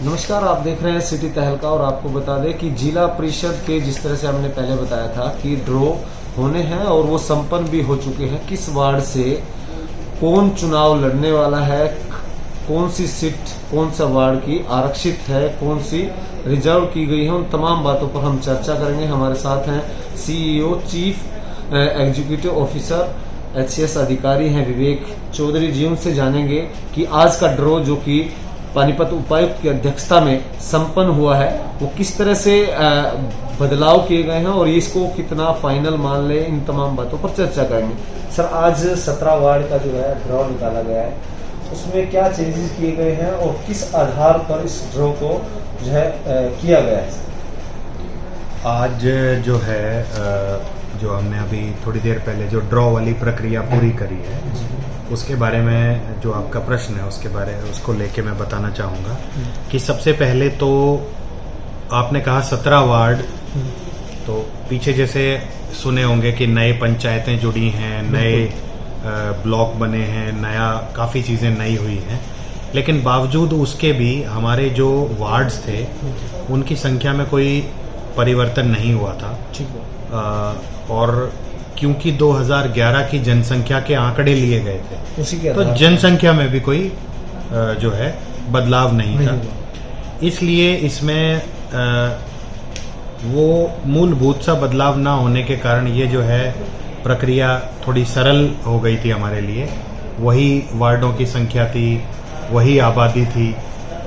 नमस्कार, आप देख रहे हैं सिटी तहलका। और आपको बता दें कि जिला परिषद के जिस तरह से हमने पहले बताया था कि ड्रॉ होने हैं और वो संपन्न भी हो चुके हैं। किस वार्ड से कौन चुनाव लड़ने वाला है, कौन सी सीट कौन सा वार्ड की आरक्षित है, कौन सी रिजर्व की गई है, उन तमाम बातों पर हम चर्चा करेंगे। हमारे साथ हैं CEO chief executive officer HCS अधिकारी हैं विवेक चौधरी जी। उनसे जानेंगे कि आज का ड्रॉ जो कि पानीपत उपायुक्त की अध्यक्षता में संपन्न हुआ है वो किस तरह से बदलाव किए गए हैं और इसको कितना फाइनल मान ले, इन तमाम बातों पर चर्चा करेंगे। सर, आज 17 वार्ड का जो है ड्रॉ निकाला गया है, उसमें क्या चेंजेस किए गए हैं और किस आधार पर इस ड्रॉ को जो है किया गया है? आज जो है जो हमने अभी थोड़ी देर पहले जो ड्रॉ वाली प्रक्रिया पूरी करी है, उसके बारे में जो आपका प्रश्न है उसको लेके मैं बताना चाहूँगा कि सबसे पहले तो आपने कहा 17 वार्ड, तो पीछे जैसे सुने होंगे कि नए पंचायतें जुड़ी हैं, नए ब्लॉक बने हैं, नया काफ़ी चीज़ें नई हुई हैं, लेकिन बावजूद उसके भी हमारे जो वार्ड्स थे उनकी संख्या में कोई परिवर्तन नहीं हुआ था। और क्योंकि 2011 की जनसंख्या के आंकड़े लिए गए थे, उसी के तो जनसंख्या में भी कोई जो है बदलाव नहीं था। इसलिए इसमें वो मूलभूत सा बदलाव ना होने के कारण ये जो है प्रक्रिया थोड़ी सरल हो गई थी हमारे लिए। वही वार्डों की संख्या थी, वही आबादी थी,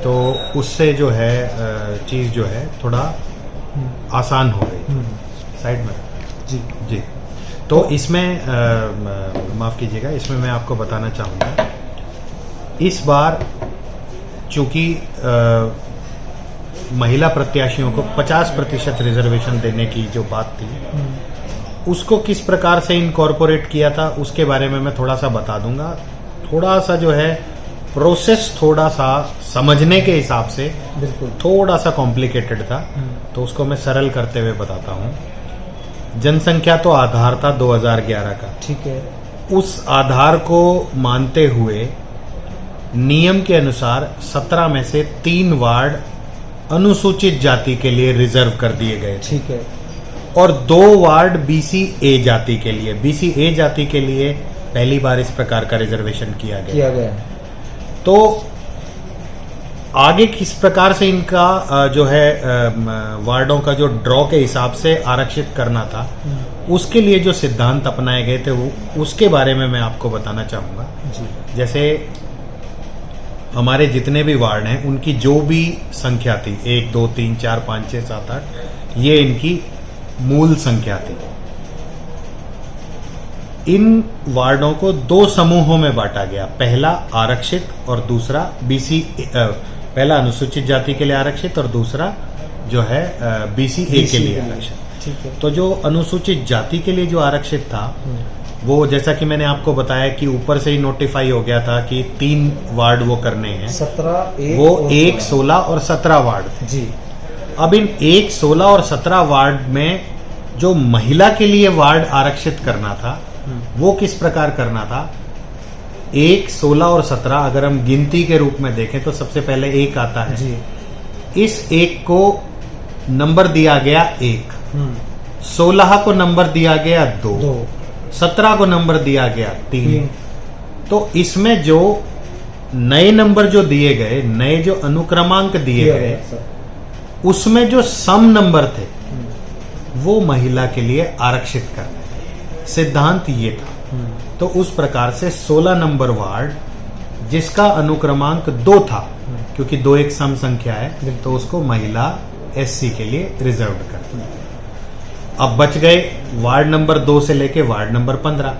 तो उससे जो है चीज़ जो है थोड़ा आसान हो गई। साइड में जी। तो इसमें माफ़ कीजिएगा, इसमें मैं आपको बताना चाहूँगा इस बार चूंकि महिला प्रत्याशियों को 50% रिजर्वेशन देने की जो बात थी, उसको किस प्रकार से इनकॉर्पोरेट किया था उसके बारे में मैं थोड़ा सा बता दूंगा। थोड़ा सा जो है प्रोसेस थोड़ा सा समझने के हिसाब से बिल्कुल थोड़ा सा कॉम्प्लिकेटेड था, तो उसको मैं सरल करते हुए बताता हूँ। जनसंख्या तो आधार था 2011 का, ठीक है। उस आधार को मानते हुए नियम के अनुसार 17 में से 3 वार्ड अनुसूचित जाति के लिए रिजर्व कर दिए गए, ठीक है, और 2 वार्ड बीसी ए जाति के लिए। बीसी ए जाति के लिए पहली बार इस प्रकार का रिजर्वेशन किया गया। तो आगे किस प्रकार से इनका जो है वार्डों का जो ड्रॉ के हिसाब से आरक्षित करना था, उसके लिए जो सिद्धांत अपनाए गए थे उसके बारे में मैं आपको बताना चाहूँगा। जैसे हमारे जितने भी वार्ड हैं उनकी जो भी संख्या थी 1, 2, 3, 4, 5, 6, 7, 8 ये इनकी मूल संख्या थी। इन वार्डों को 2 समूहों में बांटा गया, पहला आरक्षित और दूसरा बीसी, पहला अनुसूचित जाति के लिए आरक्षित और दूसरा जो है बीसी ए के लिए आरक्षित। तो जो अनुसूचित जाति के लिए जो आरक्षित था वो, जैसा कि मैंने आपको बताया कि ऊपर से ही नोटिफाई हो गया था कि 3 वार्ड वो करने हैं, 17 वो 1, 16 और 17 वार्ड थे जी। अब इन 1, 16 और 17 वार्ड में जो महिला के लिए वार्ड आरक्षित करना था वो किस प्रकार करना था। 1, 16 और 17 अगर हम गिनती के रूप में देखें तो सबसे पहले 1 आता है जी। इस 1 को नंबर दिया गया 1, 16 को नंबर दिया गया 2, 17 को नंबर दिया गया 3। तो इसमें जो नए नंबर जो दिए गए, नए जो अनुक्रमांक दिए गए, उसमें जो सम नंबर थे वो महिला के लिए आरक्षित करने थे। सिद्धांत ये था। तो उस प्रकार से 16 नंबर वार्ड जिसका अनुक्रमांक 2 था, क्योंकि 2 एक सम संख्या है, तो उसको महिला एससी के लिए रिजर्व कर दिया। अब बच गए वार्ड नंबर 2 से लेके वार्ड नंबर 15।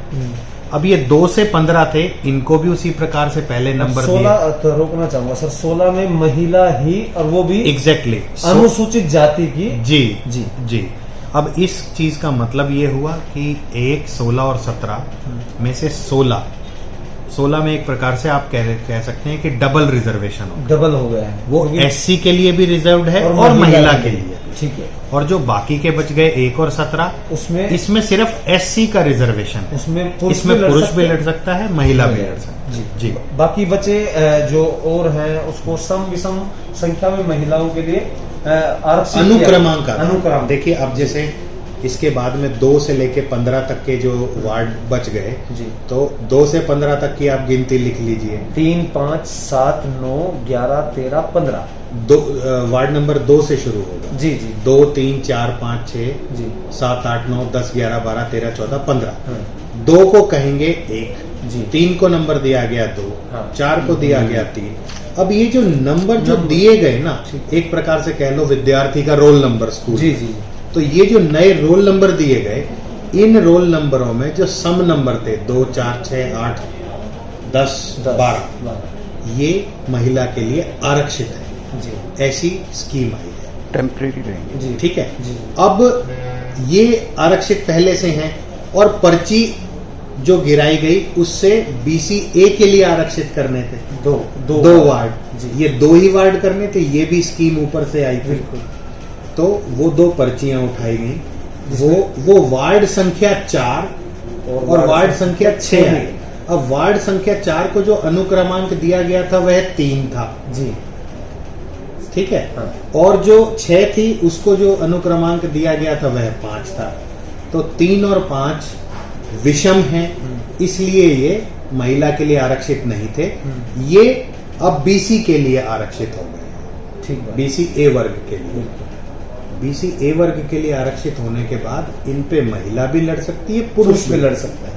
अब ये 2 से 15 थे, इनको भी उसी प्रकार से पहले नंबर 16 तो रोकना चाहूंगा सर, 16 में महिला ही, और वो भी एग्जैक्टली अनुसूचित जाति की। जी। अब इस चीज का मतलब ये हुआ कि 1, 16 और 17 में से 16 में एक प्रकार से आप कह सकते हैं कि डबल रिजर्वेशन हो गया है। वो एससी के लिए भी रिजर्व्ड है और महिला के लिए भी। ठीक है। और जो बाकी के बच गए 1 और 17, उसमें इसमें सिर्फ SC का रिजर्वेशन है। इसमें पुरुष भी लड़ सकता है, महिला भी लड़ सकता है। जी। बाकी बचे जो और हैं उसको सम विषम संख्या में महिलाओं के लिए आरक्षित अनुक्रमांक। देखिए अब जैसे इसके बाद में 2 से लेके 15 तक के जो वार्ड बच गए जी, तो 2 से 15 तक की आप गिनती लिख लीजिए। 3, 5, 7, 9, 11, 13, 15। वार्ड नंबर 2 से शुरू होगा। जी जी। 2, 3, 4, 5, 6, जी, 7, 8, 9, 10, 11, 12, 13, 14, 15। 2 को कहेंगे 1, जी, 3 को नंबर दिया गया 2, हाँ, 4 को दिया गया 3। अब ये जो नंबर जो दिए गए ना, एक प्रकार से कह लो विद्यार्थी का रोल नंबर स्कूल। जी जी। तो ये जो नए रोल नंबर दिए गए, इन रोल नंबरों में जो सम नंबर थे 2, 4, 6, 8, 10, 12, ये महिला के लिए आरक्षित है जी। ऐसी स्कीम आई है, टेम्परेरी रहेंगे जी, ठीक है जी। अब ये आरक्षित पहले से हैं और पर्ची जो गिराई गई उससे BCA के लिए आरक्षित करने थे दो वार्ड जी। ये 2 ही वार्ड करने थे, ये भी स्कीम ऊपर से आई थी। बिल्कुल। तो वो 2 पर्चियां उठाई गई, वो वार्ड संख्या 4 और वार्ड संख्या 6 आई। अब वार्ड संख्या 4 को जो अनुक्रमांक दिया गया था वह 3 था जी, ठीक है, हाँ। और जो 6 थी उसको जो अनुक्रमांक दिया गया था वह 5 था। तो 3 और 5 विषम हैं, इसलिए ये महिला के लिए आरक्षित नहीं थे। ये अब BC के लिए आरक्षित हो गए, ठीक है। BCA वर्ग के लिए। BCA वर्ग के लिए आरक्षित होने के बाद इन पे महिला भी लड़ सकती है, पुरुष भी लड़ सकता है,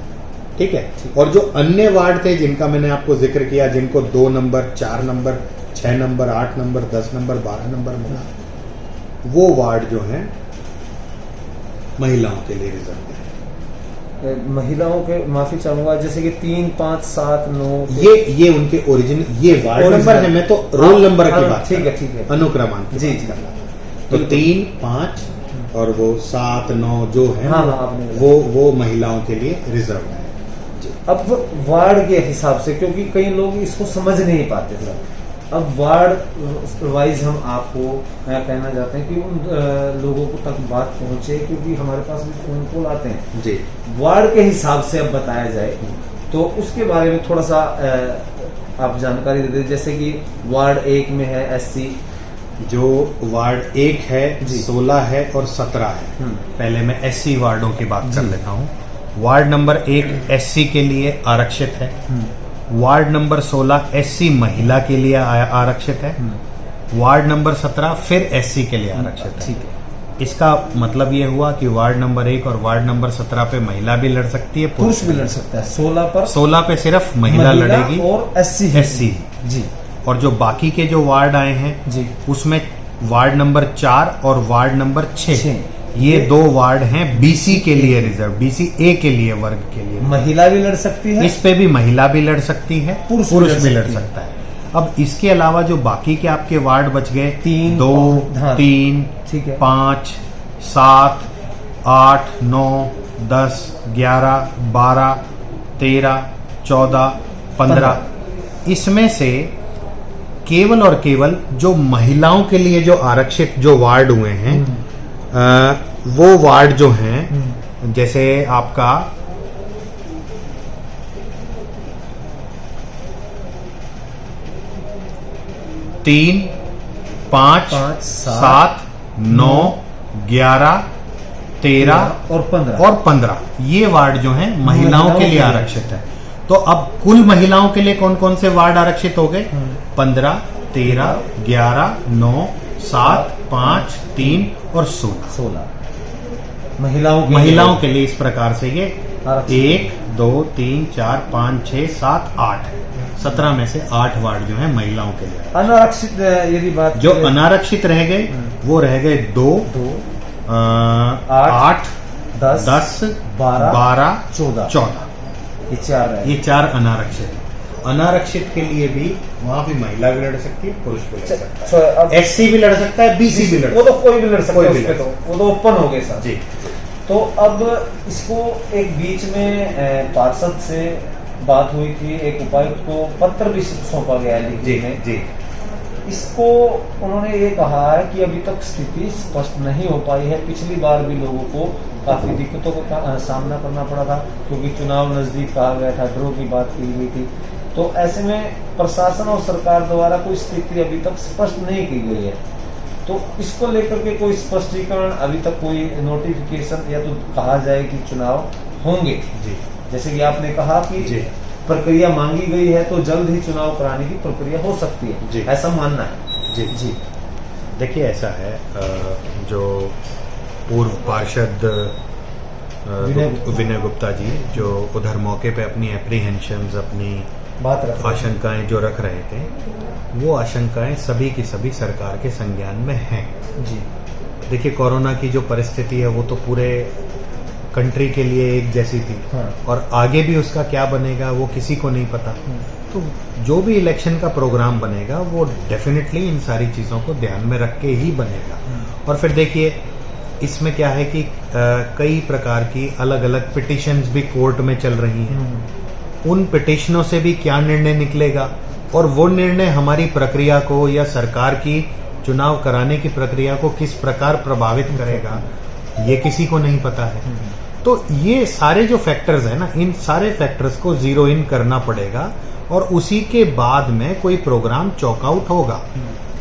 ठीक है। और जो अन्य वार्ड थे जिनका मैंने आपको जिक्र किया, जिनको 2 number, 4 number, 6 number, 8 number, 10 number, 12 number मिला, वो वार्ड जो है महिलाओं के लिए रिजर्व है। महिलाओं के, माफी चाहूंगा, जैसे कि 3, 5, 7, 9, ये उनके ओरिजिनल ये वार्ड नंबर है, मैं तो रोल नंबर की बात, ठीक है, ठीक है, अनुक्रमांक जी जी। तो 3, 5 और वो 7, 9 जो है, हाँ, हाँ, वो महिलाओं के लिए रिजर्व है। अब वार्ड के हिसाब से, क्योंकि कई लोग इसको समझ नहीं पाते सर, अब वार्ड वाइज हम आपको कहना चाहते हैं कि उन लोगों को तक बात पहुंचे, क्योंकि हमारे पास भी फोन कॉल आते हैं जी। वार्ड के हिसाब से अब बताया जाए तो उसके बारे में थोड़ा सा आप जानकारी दे दें। जैसे कि वार्ड 1 में है SC, जो वार्ड 1 है 16 है और 17 है। पहले मैं SC वार्डों की बात कर लेता हूँ। वार्ड नंबर 1 SC के लिए आरक्षित है। वार्ड नंबर 16 SC महिला के लिए आरक्षित है। वार्ड नंबर 17 फिर SC के लिए आरक्षित है। ठीक है। इसका मतलब ये हुआ कि वार्ड नंबर 1 और वार्ड नंबर 17 पे महिला भी लड़ सकती है, पुरुष भी लड़ सकता है। 16 पे सिर्फ महिला लड़ेगी और SC जी। और जो बाकी के जो वार्ड आए हैं जी, उसमें वार्ड नंबर 4 और वार्ड नंबर 6 ये 2 वार्ड हैं BC के लिए रिजर्व, BCA के लिए वर्ग के लिए। महिला भी लड़ सकती है, इस पे भी महिला भी लड़ सकती है, पुरुष भी लड़ सकता है। अब इसके अलावा जो बाकी के आपके वार्ड बच गए 3, 2, 3, 5, 7, 8, 9, 10, 11, 12, 13, 14, 15, इसमें से केवल और केवल जो महिलाओं के लिए जो आरक्षित जो वार्ड हुए हैं वो वार्ड जो हैं, जैसे आपका 3, 5, 7, 9, 11, 13 और 15 ये वार्ड जो हैं महिलाओं के लिए आरक्षित है। तो अब कुल महिलाओं के लिए कौन कौन से वार्ड आरक्षित हो गए? 15, 13, 11, 9, 7, 5, 3 और 16 महिलाओं के लिए इस प्रकार से ये 1, 2, 3, 4, 5, 6, 7, 8 17 में से 8 वार्ड जो है महिलाओं के लिए। अनारक्षित यदि बात जो अनारक्षित रह गए वो रह गए 2, 8, 10, 12, 14 ये 4 अनारक्षित। अनारक्षित के लिए भी वहां भी महिला भी लड़ सकती है, पुरुष भी लड़ सकता है, SC भी लड़ सकता है, BC भी लड़ सकता है, वो तो कोई भी लड़ सकता है, वो तो ओपन हो गए सर जी। तो अब इसको एक बीच में पार्षद से बात हुई थी, एक उपायुक्त को पत्र भी सौंपा गया है जी जी। इसको उन्होंने ये कहा है कि अभी तक स्थिति स्पष्ट नहीं हो पाई है। पिछली बार भी लोगों को काफी दिक्कतों का सामना करना पड़ा था, क्योंकि चुनाव नजदीक कहा गया था, ड्रॉ की बात की गई थी। तो ऐसे में प्रशासन और सरकार द्वारा कोई स्थिति अभी तक स्पष्ट नहीं की गई है। तो इसको लेकर के कोई स्पष्टीकरण अभी तक, कोई नोटिफिकेशन, या तो कहा जाए कि चुनाव होंगे जी, जैसे कि आपने कहा कि जी, प्रक्रिया मांगी गई है तो जल्द ही चुनाव कराने की प्रक्रिया हो सकती है, जी, ऐसा मानना है। जी, जी। देखिए ऐसा है, जो पूर्व पार्षद विनय गुप्ता जी जो उधर मौके पे अपनी एप्रीहेंशंस, अपनी बात रख आशंकाएं जो रख रहे थे, वो आशंकाएं सभी की सभी सरकार के संज्ञान में हैं। जी। देखिए कोरोना की जो परिस्थिति है वो तो पूरे कंट्री के लिए एक जैसी थी, हाँ। और आगे भी उसका क्या बनेगा वो किसी को नहीं पता। तो जो भी इलेक्शन का प्रोग्राम बनेगा वो डेफिनेटली इन सारी चीजों को ध्यान में रख के ही बनेगा। और फिर देखिए इसमें क्या है कि कई प्रकार की अलग अलग पिटिशंस भी कोर्ट में चल रही हैं। उन पिटिशनों से भी क्या निर्णय निकलेगा, और वो निर्णय हमारी प्रक्रिया को या सरकार की चुनाव कराने की प्रक्रिया को किस प्रकार प्रभावित करेगा, ये किसी को नहीं पता है। तो ये सारे जो फैक्टर्स है ना, इन सारे फैक्टर्स को जीरो इन करना पड़ेगा, और उसी के बाद में कोई प्रोग्राम चॉकआउट होगा।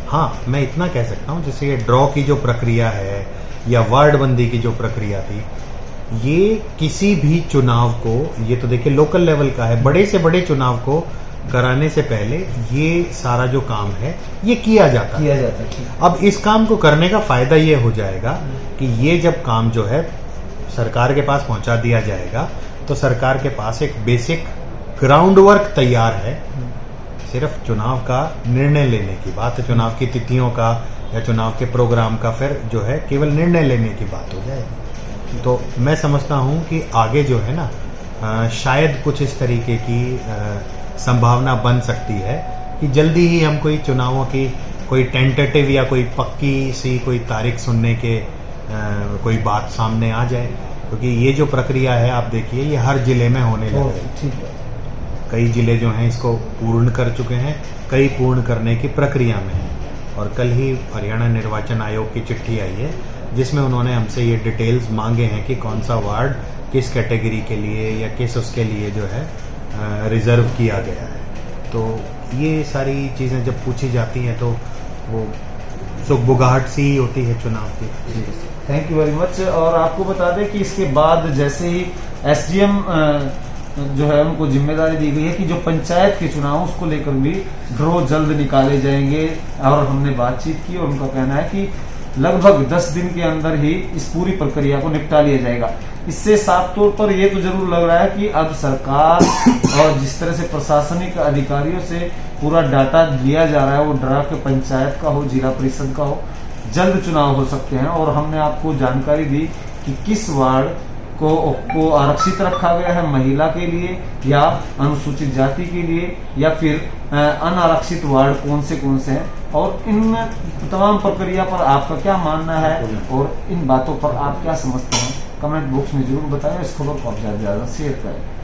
हाँ, मैं इतना कह सकता हूँ, जैसे ये ड्रॉ की जो प्रक्रिया है या वार्ड बंदी की जो प्रक्रिया थी, ये किसी भी चुनाव को, ये तो देखिए लोकल लेवल का है, बड़े से बड़े चुनाव को कराने से पहले ये सारा जो काम है ये किया जाता है। अब इस काम को करने का फायदा ये हो जाएगा कि ये जब काम जो है सरकार के पास पहुंचा दिया जाएगा, तो सरकार के पास एक बेसिक ग्राउंड वर्क तैयार है। सिर्फ चुनाव का निर्णय लेने की बात है, चुनाव की तिथियों का या चुनाव के प्रोग्राम का फिर जो है केवल निर्णय लेने की बात हो जाएगी। तो मैं समझता हूं कि आगे जो है ना, शायद कुछ इस तरीके की संभावना बन सकती है कि जल्दी ही हम कोई चुनावों की कोई टेंटेटिव या कोई पक्की सी कोई तारीख सुनने के कोई बात सामने आ जाए, क्योंकि ये जो प्रक्रिया है आप देखिए ये हर जिले में होने लग रही है। कई जिले जो हैं इसको पूर्ण कर चुके हैं, कई पूर्ण करने की प्रक्रिया में हैं, और कल ही हरियाणा निर्वाचन आयोग की चिट्ठी आई है जिसमें उन्होंने हमसे ये डिटेल्स मांगे हैं कि कौन सा वार्ड किस कैटेगरी के लिए या किस उसके लिए जो है रिजर्व किया गया है। तो ये सारी चीजें जब पूछी जाती हैं तो वो सुगबुगाहट सी होती है चुनाव की। Thank you very much. और आपको बता दें कि इसके बाद जैसे ही एसडीएम जो है उनको जिम्मेदारी दी गई है कि जो पंचायत के चुनाव उसको लेकर भी ड्रॉ जल्द निकाले जाएंगे, और हमने बातचीत की और उनका कहना है कि लगभग 10 दिन के अंदर ही इस पूरी प्रक्रिया को निपटा लिया जाएगा। इससे साफ तौर पर यह तो जरूर लग रहा है कि अब सरकार और जिस तरह से प्रशासनिक अधिकारियों से पूरा डाटा लिया जा रहा है, वो ड्रा के पंचायत का हो, जिला परिषद का हो, जल्द चुनाव हो सकते हैं। और हमने आपको जानकारी दी कि किस वार्ड को आरक्षित रखा गया है, महिला के लिए या अनुसूचित जाति के लिए, या फिर अनारक्षित वार्ड कौन से हैं, और इन तमाम प्रक्रिया पर आपका क्या मानना है और इन बातों पर आप क्या समझते हैं, कमेंट बॉक्स में जरूर बताएं। इस खबर को आप ज्यादा से ज्यादा शेयर करें।